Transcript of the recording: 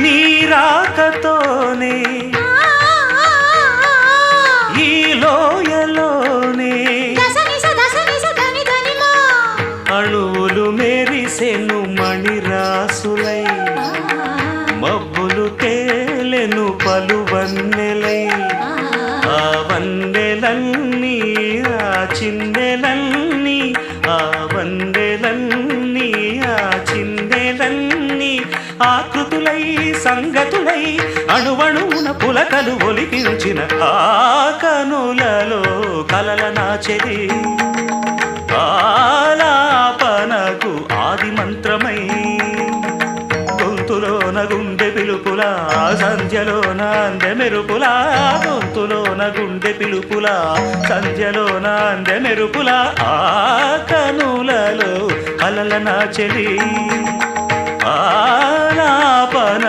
నీ రాకతోనే ఈ లోయలోనే అణువులు మెరిసెను మణిరాసులై మబ్బులు తేలెను పలువన్నెలై ఆ వన్నెలన్నీ ఆ చిన్నెలన్నీ ఆ వన్నెలన్నీ ఆ చిన్నెలన్నీ ఆకృతులై సంగతులై అణువణువున పులకలు ఒలికించిన ఆ కనులలో కలల నాచెది ఆలాపనకు ఆది మంత్రమై గొంతులోన గుండె పిలుపులా సంధ్యలోన అందె మెరుపులా గొంతులోన గుండె పిలుపులా సంధ్యలోన అందె మెరుపులా ఆ కనులలో కలల నాచెలి ఆలాపన